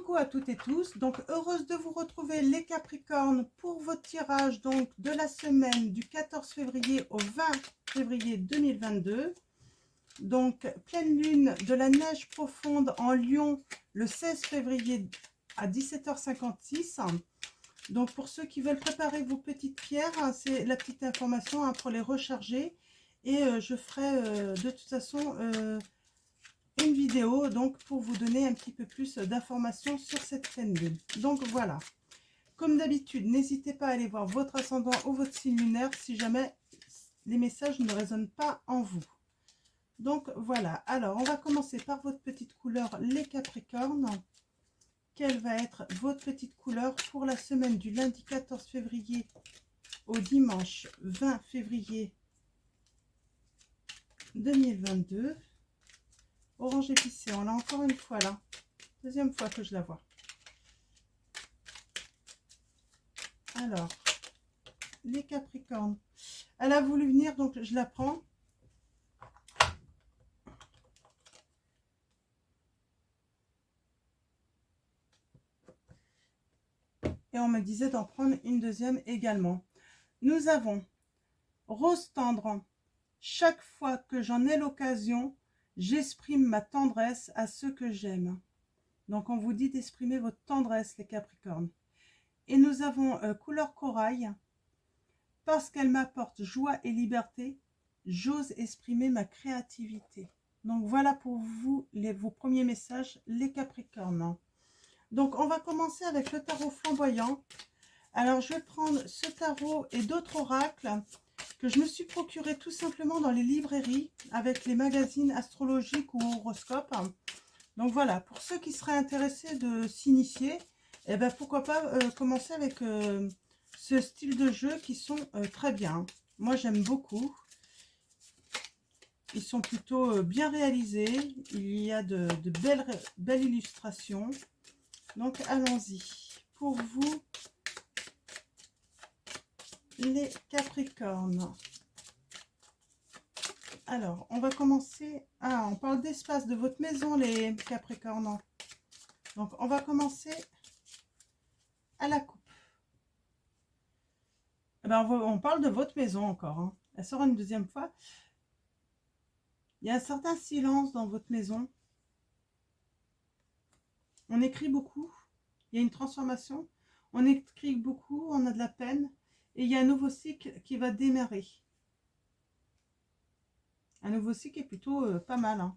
Coucou à toutes et tous, donc heureuse de vous retrouver les Capricornes pour votre tirage donc de la semaine du 14 février au 20 février 2022. Donc pleine lune de la neige profonde en Lion le 16 février à 17h56. Donc pour ceux qui veulent préparer vos petites pierres, c'est la petite information pour les recharger. Et je ferai de toute façon une vidéo donc pour vous donner un petit peu plus d'informations sur cette pleine lune. Donc voilà, comme d'habitude, n'hésitez pas à aller voir votre ascendant ou votre signe lunaire si jamais les messages ne résonnent pas en vous. Donc voilà, alors on va commencer par votre petite couleur les Capricornes. Quelle va être votre petite couleur pour la semaine du lundi 14 février au dimanche 20 février 2022? Orange épicé, on l'a encore une fois là. Deuxième fois que je la vois. Alors, les Capricornes. Elle a voulu venir, donc je la prends. Et on me disait d'en prendre une deuxième également. Nous avons rose tendre. Chaque fois que j'en ai l'occasion, j'exprime ma tendresse à ceux que j'aime. Donc on vous dit d'exprimer votre tendresse, les Capricornes. Et nous avons couleur corail. Parce qu'elle m'apporte joie et liberté, j'ose exprimer ma créativité. Donc voilà pour vous vos premiers messages, les Capricornes. Donc on va commencer avec le tarot flamboyant. Alors je vais prendre ce tarot et d'autres oracles que je me suis procuré tout simplement dans les librairies avec les magazines astrologiques ou horoscopes. Donc voilà, pour ceux qui seraient intéressés de s'initier, eh ben pourquoi pas commencer avec ce style de jeu qui sont très bien. Moi j'aime beaucoup. Ils sont plutôt bien réalisés. Il y a de belles illustrations. Donc allons-y. Pour vous, les Capricornes. Alors, on va commencer. Ah, on parle d'espace de votre maison, les Capricornes. Donc, on va commencer à la coupe. Eh ben, on parle de votre maison encore. Hein. Elle sort une deuxième fois. Il y a un certain silence dans votre maison. On écrit beaucoup. Il y a une transformation. On écrit beaucoup. On a de la peine. Et il y a un nouveau cycle qui va démarrer. Un nouveau cycle qui est plutôt pas mal. Hein.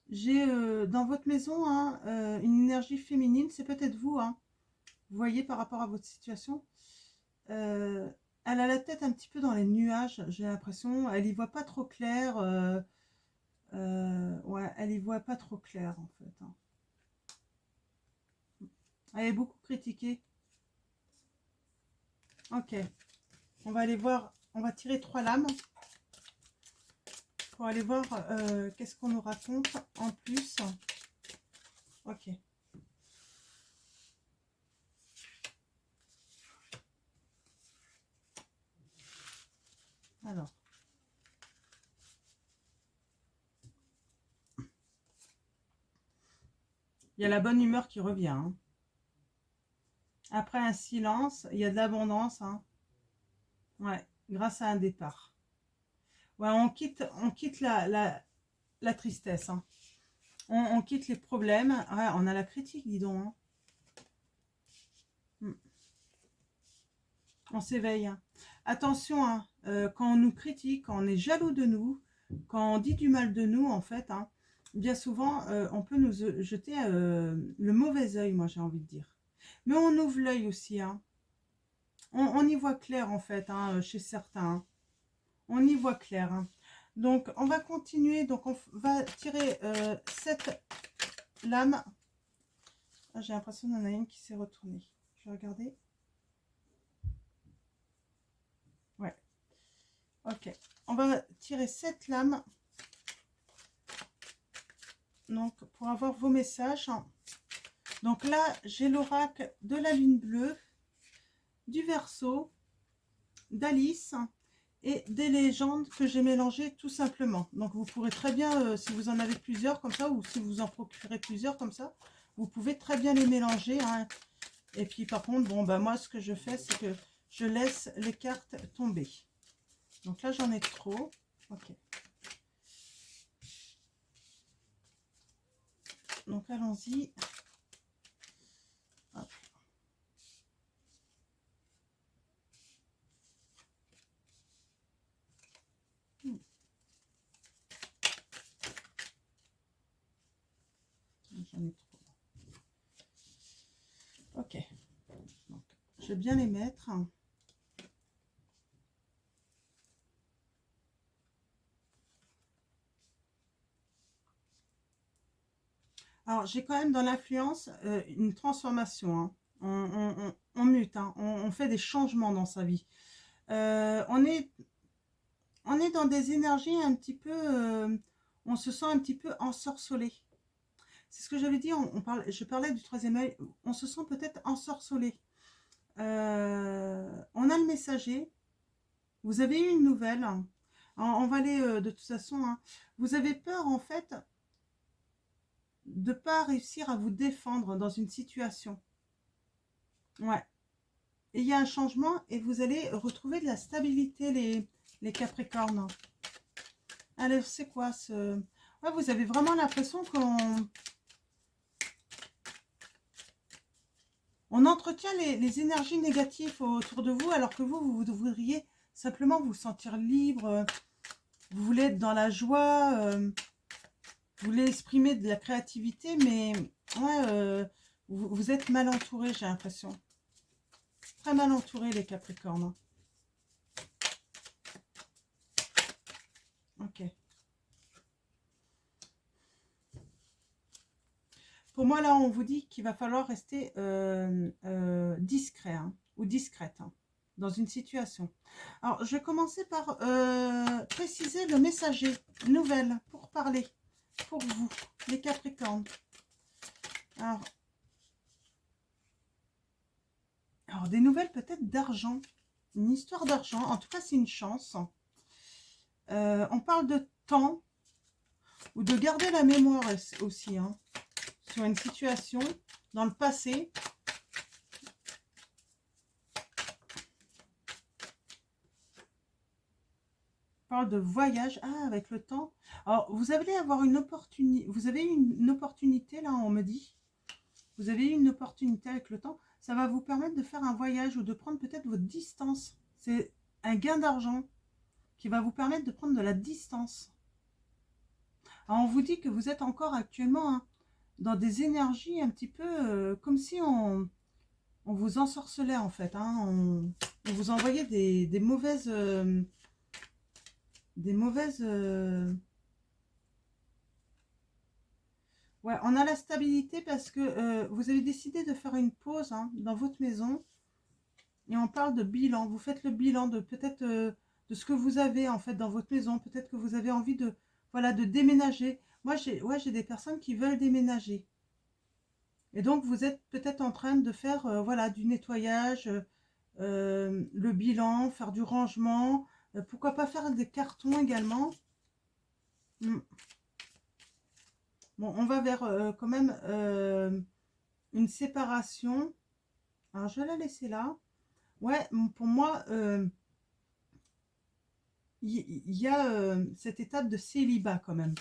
J'ai dans votre maison hein, une énergie féminine. C'est peut-être vous. Hein. Vous voyez par rapport à votre situation. Elle a la tête un petit peu dans les nuages. J'ai l'impression. Elle y voit pas trop clair. Ouais, elle y voit pas trop clair en fait. Hein. Elle est beaucoup critiquée. Ok. On va aller voir. On va tirer 3 lames. Pour aller voir qu'est-ce qu'on nous raconte en plus. Ok. Alors. Il y a la bonne humeur qui revient. Hein. Après un silence, il y a de l'abondance. Hein. Ouais, grâce à un départ. Ouais, on quitte la tristesse. Hein. On quitte les problèmes. Ouais, on a la critique, dis donc. Hein. On s'éveille. Hein. Attention, hein, quand on nous critique, quand on est jaloux de nous, quand on dit du mal de nous, en fait, hein, bien souvent, on peut nous jeter le mauvais œil, moi j'ai envie de dire. Mais on ouvre l'œil aussi. Hein. On y voit clair, en fait, hein, chez certains. Hein. On y voit clair. Hein. Donc, on va continuer. Donc, on va tirer cette lame. Ah, j'ai l'impression qu'il y en a une qui s'est retournée. Je vais regarder. Ouais. Ok. On va tirer cette lame. Donc, pour avoir vos messages. Donc là, j'ai l'oracle de la lune bleue, du Verseau, d'Alice et des légendes que j'ai mélangées tout simplement. Donc vous pourrez très bien, si vous en avez plusieurs comme ça, ou si vous en procurez plusieurs comme ça, vous pouvez très bien les mélanger, hein. Et puis par contre, bon, bah, moi ce que je fais, c'est que je laisse les cartes tomber. Donc là, j'en ai trop. Ok. Donc allons-y. Hop. J'en ai trop. Ok. Donc, je vais bien les mettre. Alors, j'ai quand même dans l'influence une transformation, hein. On mute, hein. On fait des changements dans sa vie. On est dans des énergies un petit peu... on se sent un petit peu ensorcelé. C'est ce que j'avais dit, je parlais du troisième œil. On se sent peut-être ensorcelé. On a le messager. Vous avez eu une nouvelle. On va aller de toute façon, hein. Vous avez peur, en fait, de ne pas réussir à vous défendre dans une situation. Ouais. Et il y a un changement et vous allez retrouver de la stabilité, les Capricornes. Alors, c'est quoi ce... Ouais, vous avez vraiment l'impression on entretient les énergies négatives autour de vous, alors que vous devriez simplement vous sentir libre. Vous voulez être dans la joie, vous voulez exprimer de la créativité, mais ouais, vous êtes mal entouré, j'ai l'impression. Très mal entouré, les Capricornes. Ok. Pour moi, là, on vous dit qu'il va falloir rester discret, hein, ou discrète, hein, dans une situation. Alors, je vais commencer par préciser le messager nouvelle pour parler, pour vous, les Capricornes. Alors des nouvelles peut-être d'argent, une histoire d'argent, en tout cas c'est une chance. On parle de temps, ou de garder la mémoire aussi, hein, sur une situation dans le passé. On parle de voyage, avec le temps. Alors vous allez avoir une opportunité, vous avez eu une opportunité là, on me dit. Vous avez eu une opportunité avec le temps, ça va vous permettre de faire un voyage ou de prendre peut-être votre distance. C'est un gain d'argent qui va vous permettre de prendre de la distance. Alors on vous dit que vous êtes encore actuellement, hein, dans des énergies un petit peu comme si on vous ensorcelait en fait, hein, on vous envoyait des mauvaises... Ouais, on a la stabilité parce que vous avez décidé de faire une pause, hein, dans votre maison. Et on parle de bilan. Vous faites le bilan de peut-être de ce que vous avez en fait dans votre maison. Peut-être que vous avez envie de, voilà, de déménager. Moi, j'ai des personnes qui veulent déménager. Et donc, vous êtes peut-être en train de faire voilà, du nettoyage, le bilan, faire du rangement. Pourquoi pas faire des cartons également. Bon, on va vers quand même une séparation. Alors, je vais la laisser là. Ouais, pour moi, il y a cette étape de célibat quand même.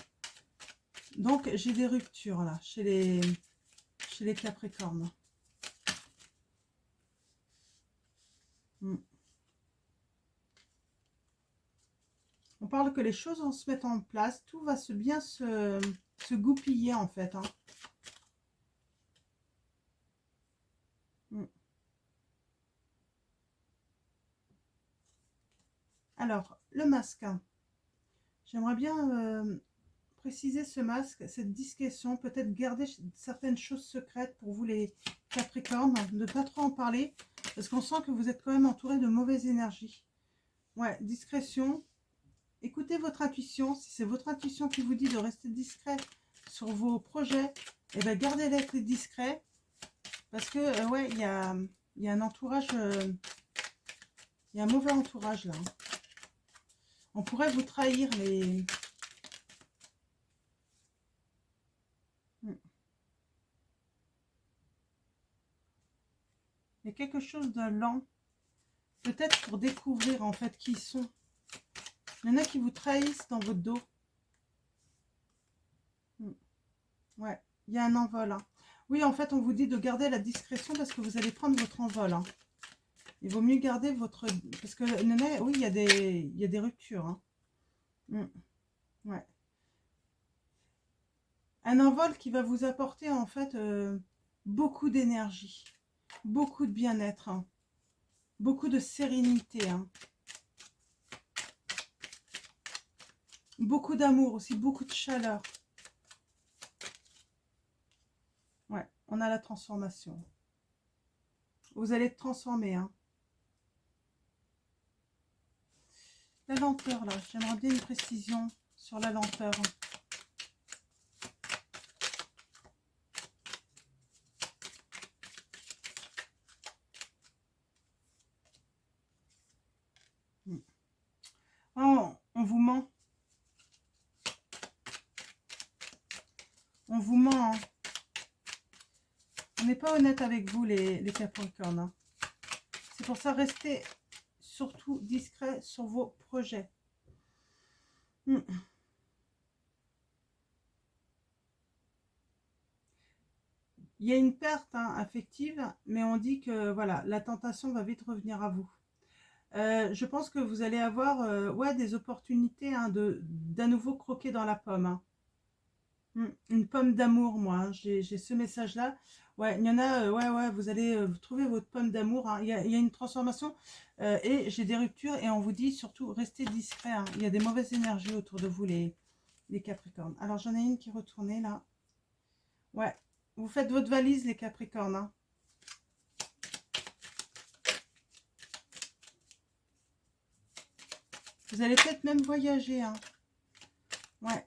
Donc, j'ai des ruptures là, chez les Capricornes. On parle que les choses vont se mettre en place, tout va bien se goupiller en fait, hein. Alors, le masque, hein. J'aimerais bien préciser ce masque, cette discrétion, peut-être garder certaines choses secrètes pour vous les Capricornes, ne pas trop en parler, parce qu'on sent que vous êtes quand même entouré de mauvaises énergies. Ouais, discrétion. Écoutez votre intuition. Si c'est votre intuition qui vous dit de rester discret sur vos projets, eh bien gardez-les discrets. Parce que, ouais, il y a un entourage, il y a un mauvais entourage là. On pourrait vous trahir les... Il y a quelque chose de lent. Peut-être pour découvrir en fait qui ils sont. Il y en a qui vous trahissent dans votre dos. Ouais, il y a un envol. Hein. Oui, en fait, on vous dit de garder la discrétion parce que vous allez prendre votre envol. Hein. Il vaut mieux garder votre... Parce que, oui, il y a des ruptures. Hein. Ouais. Un envol qui va vous apporter, en fait, beaucoup d'énergie, beaucoup de bien-être, hein, beaucoup de sérénité, hein, beaucoup d'amour aussi, beaucoup de chaleur. Ouais, on a la transformation. Vous allez être transformé, hein. La lenteur, là, j'aimerais bien une précision sur la lenteur. Oh, on vous ment. On vous ment. Hein. On n'est pas honnête avec vous, les Capricornes. Hein. C'est pour ça, restez surtout discret sur vos projets. Il y a une perte affective, mais on dit que voilà, la tentation va vite revenir à vous. Je pense que vous allez avoir ouais, des opportunités d'à nouveau croquer dans la pomme. Hein. Une pomme d'amour, moi. Hein. J'ai ce message-là. Ouais, il y en a, ouais, ouais, vous allez trouver votre pomme d'amour. Hein. Il y a une transformation et j'ai des ruptures. Et on vous dit surtout, restez discret. Hein. Il y a des mauvaises énergies autour de vous, les Capricornes. Alors, j'en ai une qui est retournée là. Ouais, vous faites votre valise, les Capricornes. Hein. Vous allez peut-être même voyager. Hein. Ouais.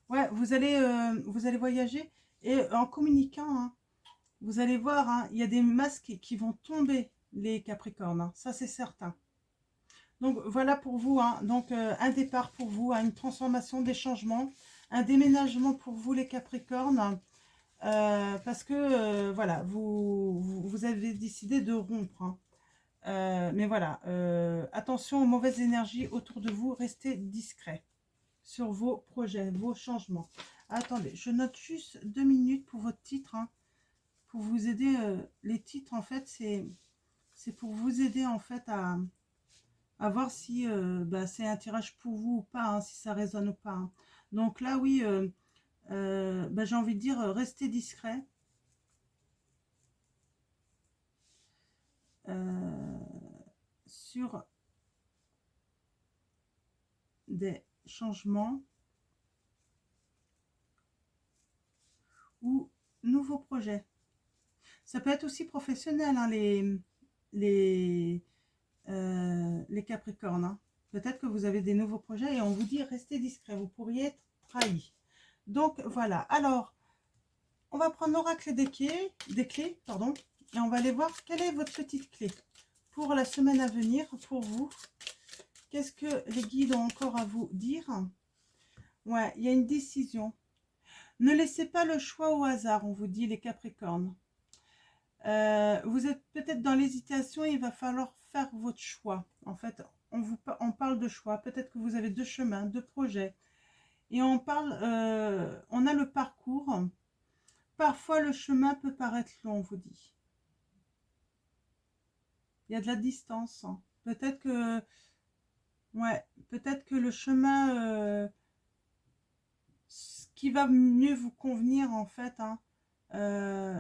Ouais, vous allez voyager et en communiquant, hein, vous allez voir, hein, il y a des masques qui vont tomber, les Capricornes. Hein, ça, c'est certain. Donc, voilà pour vous. Hein, donc, un départ pour vous, hein, une transformation, des changements, un déménagement pour vous, les Capricornes. Parce que, voilà, vous avez décidé de rompre. Hein. Mais voilà, attention aux mauvaises énergies autour de vous, restez discret sur vos projets, vos changements. Attendez, je note juste 2 minutes pour votre titre, hein, pour vous aider. Les titres, en fait, c'est pour vous aider, en fait, à voir si bah, c'est un tirage pour vous ou pas, hein, si ça résonne ou pas. Hein. Donc là, oui, bah, j'ai envie de dire, restez discret. Sur des changements ou nouveaux projets. Ça peut être aussi professionnel, hein, les Capricornes. Hein. Peut-être que vous avez des nouveaux projets et on vous dit restez discret, vous pourriez être trahi. Donc voilà, alors on va prendre l'oracle des clés, pardon, et on va aller voir quelle est votre petite clé pour la semaine à venir, pour vous. Qu'est-ce que les guides ont encore à vous dire? Ouais, il y a une décision. Ne laissez pas le choix au hasard, on vous dit, les Capricornes. Vous êtes peut-être dans l'hésitation, il va falloir faire votre choix. En fait, on parle de choix. Peut-être que vous avez 2 chemins, 2 projets. Et on a le parcours. Parfois, le chemin peut paraître long, on vous dit. Il y a de la distance. Hein. Peut-être que, ouais, peut-être que le chemin, ce qui va mieux vous convenir, en fait, hein,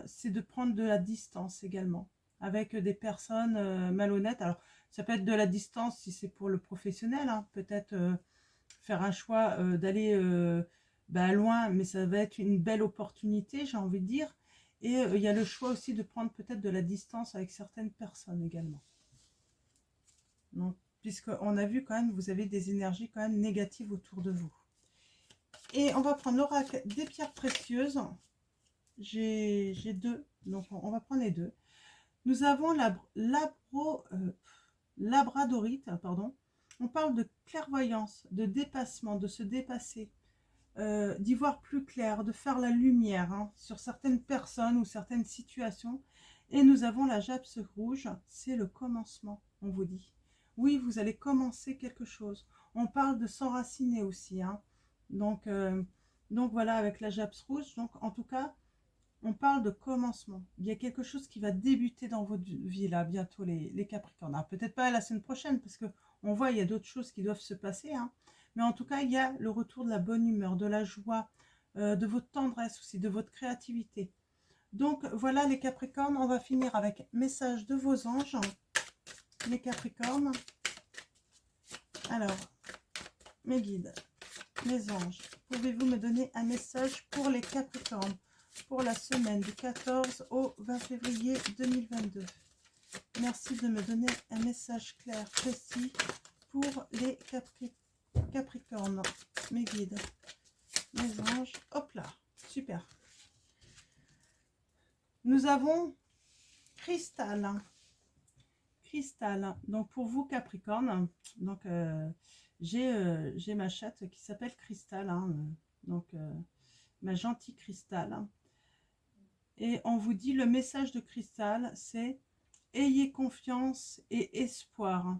c'est de prendre de la distance également avec des personnes malhonnêtes. Alors, ça peut être de la distance si c'est pour le professionnel, hein. Peut-être faire un choix d'aller bah, loin, mais ça va être une belle opportunité, j'ai envie de dire. Et il y a le choix aussi de prendre peut-être de la distance avec certaines personnes également. Donc, puisqu'on a vu quand même, vous avez des énergies quand même négatives autour de vous. Et on va prendre l'oracle des pierres précieuses. J'ai 2, donc on va prendre les 2. Nous avons labradorite, pardon, On parle de clairvoyance, de dépassement, de se dépasser, d'y voir plus clair, de faire la lumière hein, sur certaines personnes ou certaines situations. Et nous avons la Japs rouge, c'est le commencement, on vous dit. Oui, vous allez commencer quelque chose. On parle de s'enraciner aussi. Hein. Donc voilà, avec la Japs rouge, donc en tout cas, on parle de commencement. Il y a quelque chose qui va débuter dans votre vie là, bientôt les Capricornes. Ah, peut-être pas la semaine prochaine, parce que on voit il y a d'autres choses qui doivent se passer. Hein. Mais en tout cas, il y a le retour de la bonne humeur, de la joie, de votre tendresse aussi, de votre créativité. Donc voilà les Capricornes, on va finir avec message de vos anges. Les Capricornes. Alors, mes guides, mes anges, pouvez-vous me donner un message pour les Capricornes pour la semaine du 14 au 20 février 2022? Merci de me donner un message clair, précis pour les Capricornes, mes guides, mes anges. Hop là, super. Nous avons Cristal. Cristal. Donc pour vous Capricorne, donc j'ai ma chatte qui s'appelle Cristal. Hein, donc ma gentille Cristal. Et on vous dit le message de Cristal, c'est ayez confiance et espoir,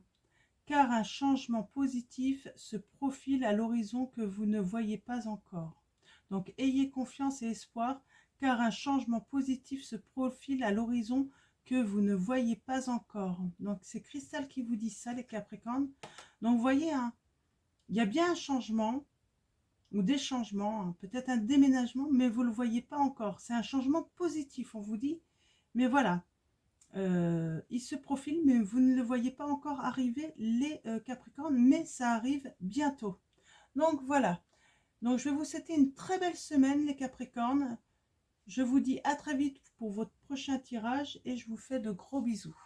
car un changement positif se profile à l'horizon que vous ne voyez pas encore. Donc, ayez confiance et espoir, car un changement positif se profile à l'horizon que vous ne voyez pas encore. Donc, c'est Cristal qui vous dit ça, les Capricornes. Donc, vous voyez, hein, il y a bien un changement, ou des changements, hein, peut-être un déménagement, mais vous ne le voyez pas encore. C'est un changement positif, on vous dit. Mais voilà, il se profile, mais vous ne le voyez pas encore arriver, les Capricornes, mais ça arrive bientôt. Donc voilà, donc je vais vous souhaiter une très belle semaine les Capricornes. Je vous dis à très vite pour votre prochain tirage et je vous fais de gros bisous.